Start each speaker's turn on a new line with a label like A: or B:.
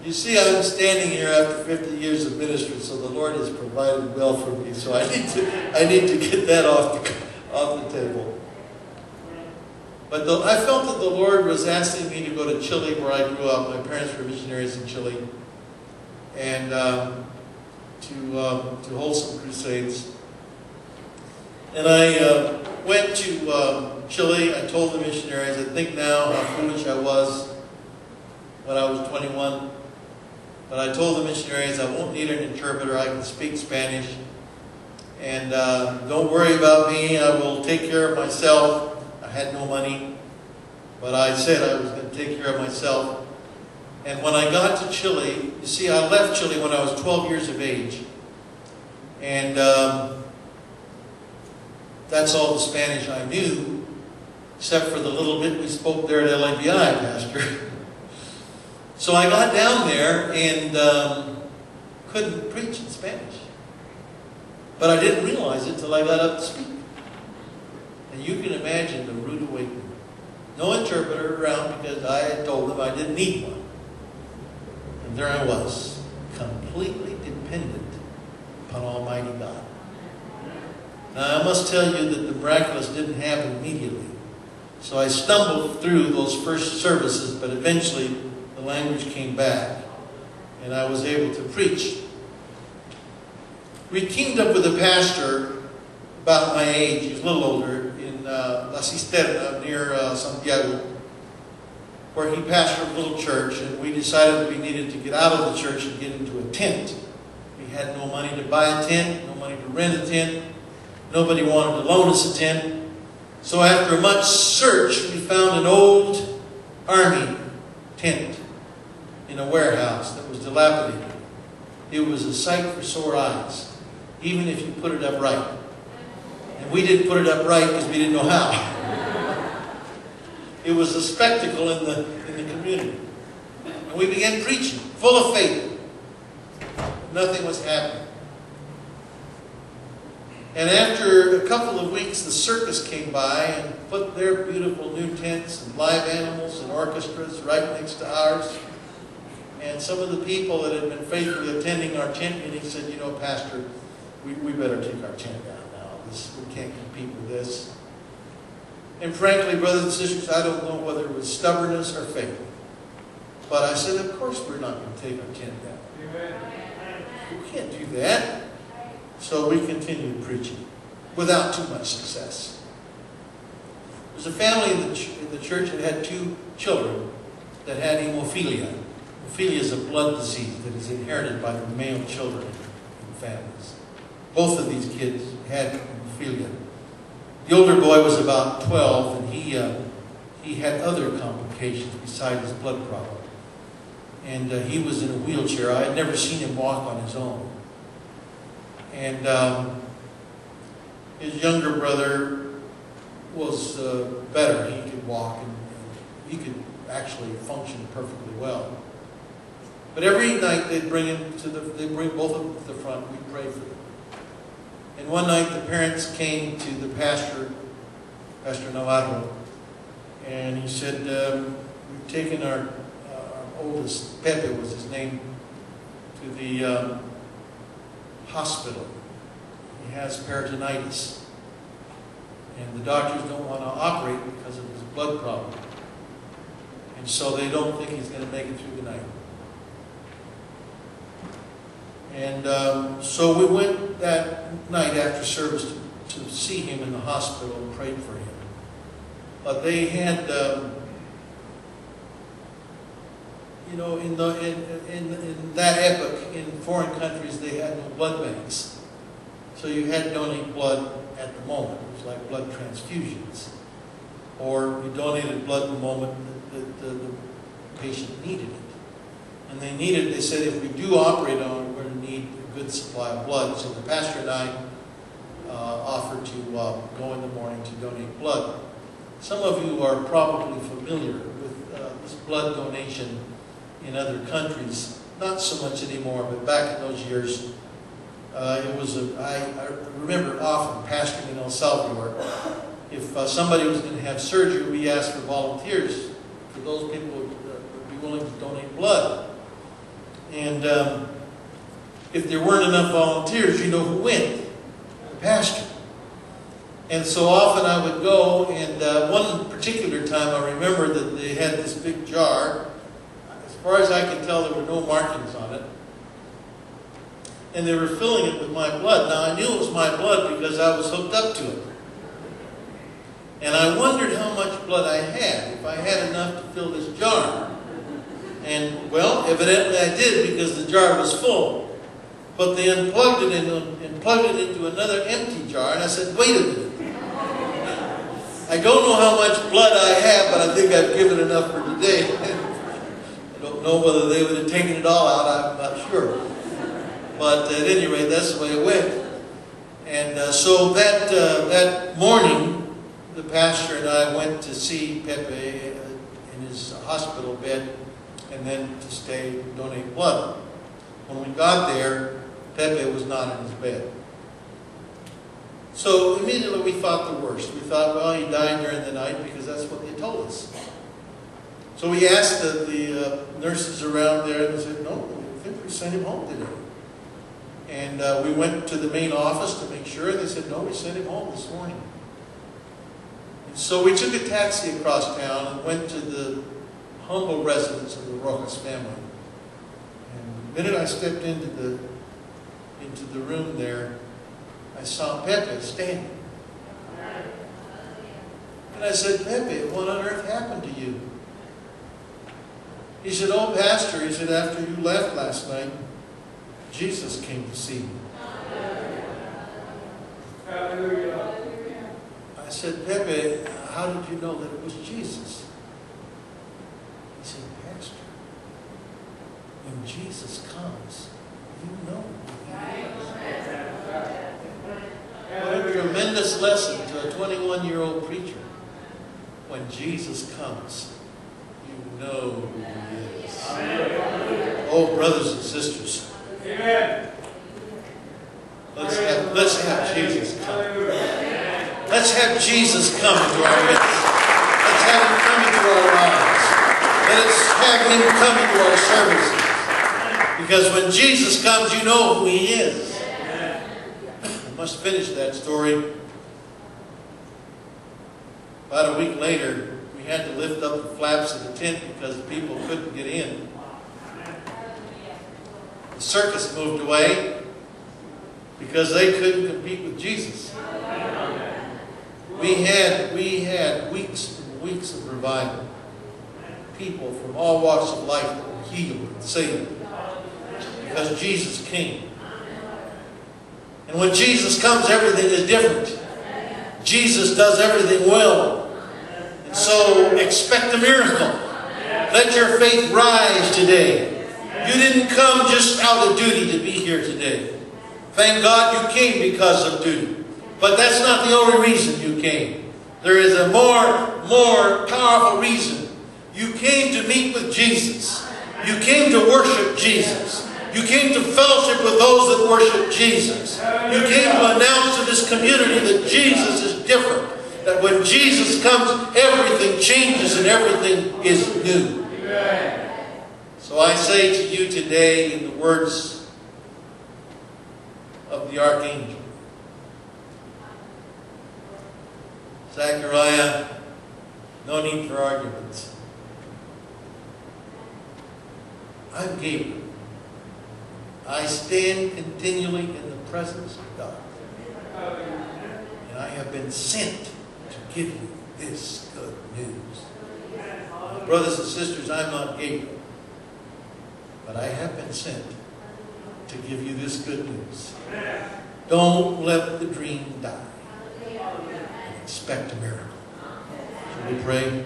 A: You see, I'm standing here after 50 years of ministry, so the Lord has provided well for me. So I need to get that off the table. But I felt that the Lord was asking me to go to Chile, where I grew up. My parents were missionaries in Chile, and to hold some crusades. And I went to Chile. I told the missionaries, I think now how foolish I was when I was 21. But I told the missionaries, I won't need an interpreter. I can speak Spanish. And don't worry about me. I will take care of myself. I had no money. But I said I was going to take care of myself. And when I got to Chile, you see, I left Chile when I was 12 years of age. And that's all the Spanish I knew, except for the little bit we spoke there at LABI, Pastor. So I got down there and couldn't preach in Spanish. But I didn't realize it till I got up to speak. And you can imagine the rude awakening. No interpreter around because I had told them I didn't need one. And there I was, completely dependent upon Almighty God. Now I must tell you that the miraculous didn't happen immediately. So I stumbled through those first services, but eventually the language came back, and I was able to preach. We teamed up with a pastor about my age, he was a little older, in La Cisterna near Santiago, where he pastored a little church, and we decided that we needed to get out of the church and get into a tent. We had no money to buy a tent, no money to rent a tent. Nobody wanted to loan us a tent. So after much search, we found an old army tent in a warehouse that was dilapidated. It was a sight for sore eyes, even if you put it up right. And we didn't put it up right because we didn't know how. It was a spectacle in the community. And we began preaching, full of faith. Nothing was happening. And after a couple of weeks, the circus came by and put their beautiful new tents and live animals and orchestras right next to ours. And some of the people that had been faithfully attending our tent meeting said, you know, Pastor, we better take our tent down now. We can't compete with this. And frankly, brothers and sisters, I don't know whether it was stubbornness or faith. But I said, of course we're not going to take our tent down. Amen. We can't do that. So we continued preaching without too much success. There was a family in the church that had two children that had hemophilia. Hemophilia is a blood disease that is inherited by the male children in families. Both of these kids had hemophilia. The older boy was about 12, and he had other complications besides his blood problem. And he was in a wheelchair. I had never seen him walk on his own. And his younger brother was better. He could walk and he could actually function perfectly well. But every night they'd bring both of them to the front. We'd pray for them. And one night the parents came to the pastor, Pastor Navarro, and he said, we've taken our oldest, Pepe was his name, to the hospital. He has peritonitis. And the doctors don't want to operate because of his blood problem. And so they don't think he's going to make it through the night. And so we went that night after service to see him in the hospital and prayed for him. But they had, you know, in that epoch, in foreign countries, they had no blood banks. So you had to donate blood at the moment. It was like blood transfusions. Or you donated blood the moment that the patient needed it. And they said, if we do operate on it, we're going to need a good supply of blood. So the pastor and I offered to go in the morning to donate blood. Some of you are probably familiar with this blood donation in other countries. Not so much anymore, but back in those years, it was I remember often pastoring in El Salvador. If somebody was going to have surgery, we asked for volunteers, for those people who would be willing to donate blood. And if there weren't enough volunteers, you know who went? The pastor. And so often I would go, and one particular time I remember that they had this big jar. As far as I can tell, there were no markings on it. And they were filling it with my blood. Now, I knew it was my blood because I was hooked up to it. And I wondered how much blood I had, if I had enough to fill this jar. And, well, evidently I did because the jar was full. But they unplugged it and plugged it into another empty jar. And I said, wait a minute. I don't know how much blood I have, but I think I've given enough for today. I don't know whether they would have taken it all out. I'm not sure. But at any rate, that's the way it went. And so that morning, the pastor and I went to see Pepe in his hospital bed and then to stay and donate blood. When we got there, Pepe was not in his bed. So immediately we thought the worst. We thought, well, he died during the night because that's what they told us. So we asked the nurses around there, and they said, no, I think we sent him home today. And we went to the main office to make sure. They said, no, we sent him home this morning. And so we took a taxi across town and went to the humble residence of the Rojas family. And the minute I stepped into the room there, I saw Pepe standing. And I said, Pepe, what on earth happened to you? He said, oh, Pastor, he said, after you left last night, Jesus came to see me. Hallelujah. I said, Pepe, how did you know that it was Jesus? He said, Pastor, when Jesus comes, you know. What a tremendous lesson to a 21-year-old preacher. When Jesus comes, you know who he is. Oh, brothers and sisters. Amen. Let's have Jesus come. Let's have Jesus come into our midst. Let's have him come into our lives. Let's have him come into our services. Because when Jesus comes, you know who he is. I must finish that story. About a week later, we had to lift up the flaps of the tent because people couldn't get in. The circus moved away because they couldn't compete with Jesus. We had weeks and weeks of revival. People from all walks of life that were healed and saved because Jesus came. And when Jesus comes, everything is different. Jesus does everything well. And so expect a miracle. Let your faith rise today. You didn't come just out of duty to be here today. Thank God you came because of duty. But that's not the only reason you came. There is a more powerful reason. You came to meet with Jesus. You came to worship Jesus. You came to fellowship with those that worship Jesus. You came to announce to this community that Jesus is different. That when Jesus comes, everything changes and everything is new. So I say to you today in the words of the archangel, Zechariah, no need for arguments. I'm Gabriel. I stand continually in the presence of God. And I have been sent to give you this good news. Now, brothers and sisters, I'm not Gabriel. But I have been sent to give you this good news. Don't let the dream die. And expect a miracle. Shall we pray?